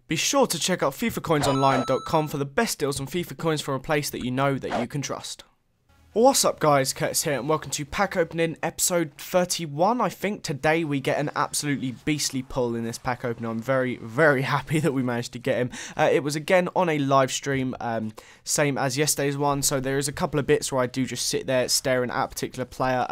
Be sure to check out FIFAcoinsonline.com for the best deals on FIFA coins from a place that you know that you can trust. What's up guys, Curtis here and welcome to pack opening episode 31 I think. Today we get an absolutely beastly pull in this pack opening. I'm very happy that we managed to get him. It was again on a live stream, same as yesterday's one, so there is a couple of bits where I do just sit there staring at a particular player.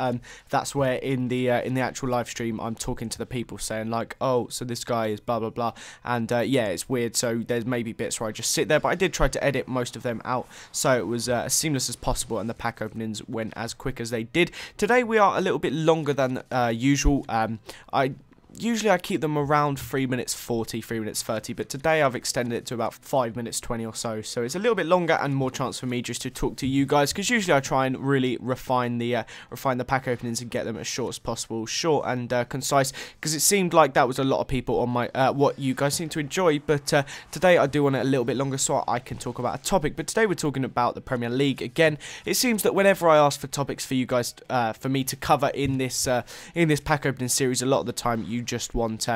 That's where in the actual live stream I'm talking to the people saying like, oh, so this guy is blah blah blah, and yeah, it's weird, so there's maybe bits where I just sit there, but I did try to edit most of them out so it was as seamless as possible and the pack openings went as quick as they did. Today we are a little bit longer than usual. Usually I keep them around 3 minutes 40, 3 minutes 30, but today I've extended it to about 5 minutes 20 or so. So it's a little bit longer and more chance for me just to talk to you guys, because usually I try and really refine the pack openings and get them as short as possible, short and concise, because it seemed like that was a lot of people on my what you guys seem to enjoy. But today I do want it a little bit longer so I can talk about a topic. But today we're talking about the Premier League again. It seems that whenever I ask for topics for you guys, for me to cover in this pack opening series, a lot of the time you just want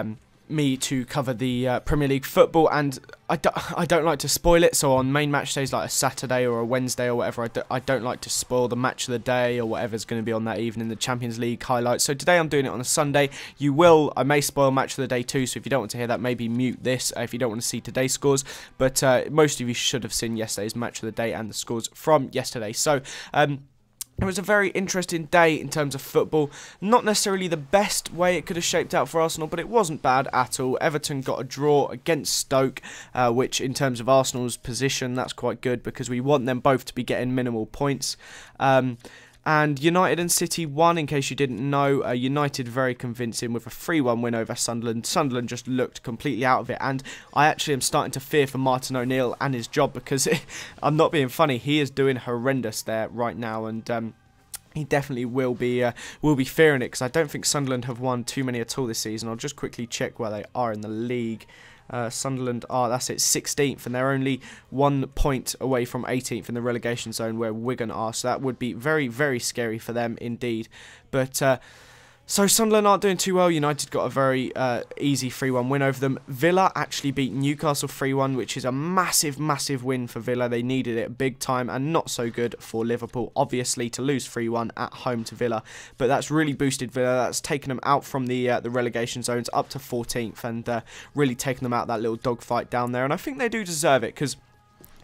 me to cover the Premier League football, and I don't like to spoil it. So on main match days like a Saturday or a Wednesday or whatever, I don't like to spoil the match of the day or whatever's going to be on that evening, the Champions League highlights. So today I'm doing it on a Sunday. I may spoil match of the day too, so if you don't want to hear that, maybe mute this if you don't want to see today's scores. But most of you should have seen yesterday's match of the day and the scores from yesterday. So it was a very interesting day in terms of football. Not necessarily the best way it could have shaped out for Arsenal, but it wasn't bad at all. Everton got a draw against Stoke, which in terms of Arsenal's position, that's quite good because we want them both to be getting minimal points. And United and City won, in case you didn't know. United very convincing with a 3-1 win over Sunderland. Sunderland just looked completely out of it, and I actually am starting to fear for Martin O'Neill and his job, because I'm not being funny, he is doing horrendous there right now, and he definitely will be fearing it, because I don't think Sunderland have won too many at all this season. I'll just quickly check where they are in the league. Sunderland are, that's it, 16th, and they're only 1 point away from 18th in the relegation zone where Wigan are, so that would be very scary for them indeed. But so Sunderland aren't doing too well. United got a very easy 3-1 win over them. Villa actually beat Newcastle 3-1, which is a massive win for Villa. They needed it big time, and not so good for Liverpool, obviously, to lose 3-1 at home to Villa. But that's really boosted Villa. That's taken them out from the relegation zones up to 14th, and really taken them out of that little dogfight down there. And I think they do deserve it, because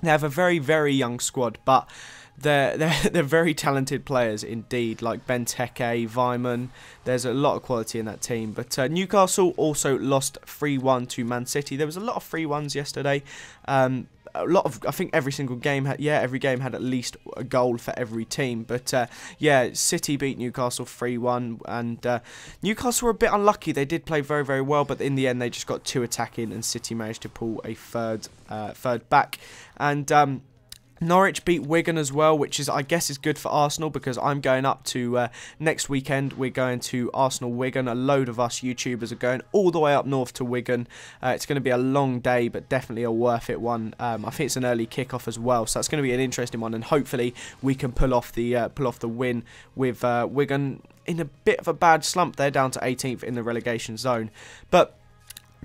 they have a very young squad, but they're very talented players indeed, like Benteke, Weimann. There's a lot of quality in that team. But Newcastle also lost 3-1 to Man City. There was a lot of 3-1s yesterday. A lot of, I think every single game had, every game had at least a goal for every team. But yeah, City beat Newcastle 3-1, and Newcastle were a bit unlucky. They did play very well, but in the end they just got 2 attacking, and City managed to pull a third back. And Norwich beat Wigan as well, which is, I guess, is good for Arsenal, because I'm going up to next weekend. We're going to Arsenal Wigan. A load of us YouTubers are going all the way up north to Wigan. It's going to be a long day, but definitely a worth it one. I think it's an early kickoff as well, so that's going to be an interesting one, and hopefully we can pull off the win with Wigan in a bit of a bad slump. They're down to 18th in the relegation zone, but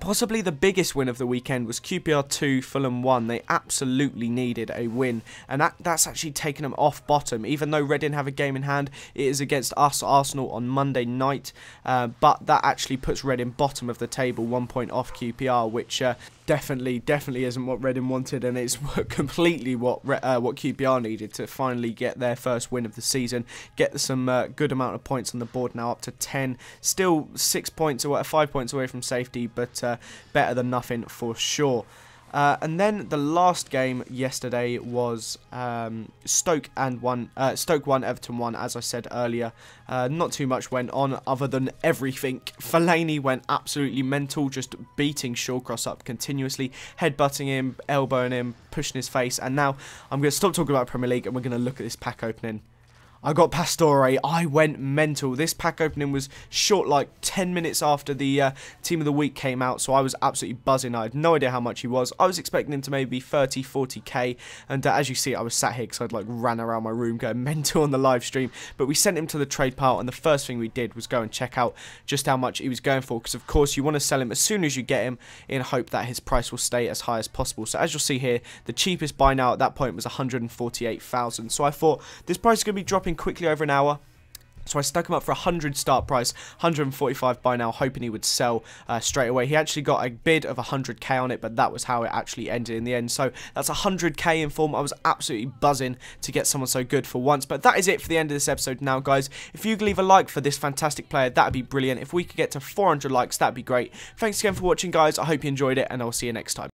possibly the biggest win of the weekend was QPR 2, Fulham 1. They absolutely needed a win, and that's actually taken them off bottom. Even though Reading have a game in hand, it is against us, Arsenal, on Monday night. But that actually puts Reading bottom of the table, 1 point off QPR, which definitely isn't what Reading wanted, and it's completely what QPR needed to finally get their first win of the season, get some good amount of points on the board now, up to 10, still 6 points away, 5 points away from safety, but better than nothing for sure. And then the last game yesterday was Stoke 1, Everton 1, as I said earlier. Not too much went on other than everything. Fellaini went absolutely mental, just beating Shawcross up continuously, headbutting him, elbowing him, pushing his face. And now I'm going to stop talking about Premier League and we're going to look at this pack opening. I got Pastore. I went mental. This pack opening was short, like 10 minutes after the Team of the Week came out, so I was absolutely buzzing. I had no idea how much he was. I was expecting him to maybe be 30, 40k, and as you see, I was sat here because I'd like ran around my room going mental on the live stream. But we sent him to the trade pile, and the first thing we did was go and check out just how much he was going for, because of course you want to sell him as soon as you get him in hope that his price will stay as high as possible. So as you'll see here, the cheapest buy now at that point was 148,000. So I thought this price is going to be dropping quickly over an hour. So I stuck him up for 100 start price, 145 by now, hoping he would sell straight away. He actually got a bid of 100k on it, but that was how it actually ended in the end. So that's 100k in form. I was absolutely buzzing to get someone so good for once. But that is it for the end of this episode now, guys. If you could leave a like for this fantastic player, that would be brilliant. If we could get to 400 likes, that would be great. Thanks again for watching, guys. I hope you enjoyed it, and I'll see you next time.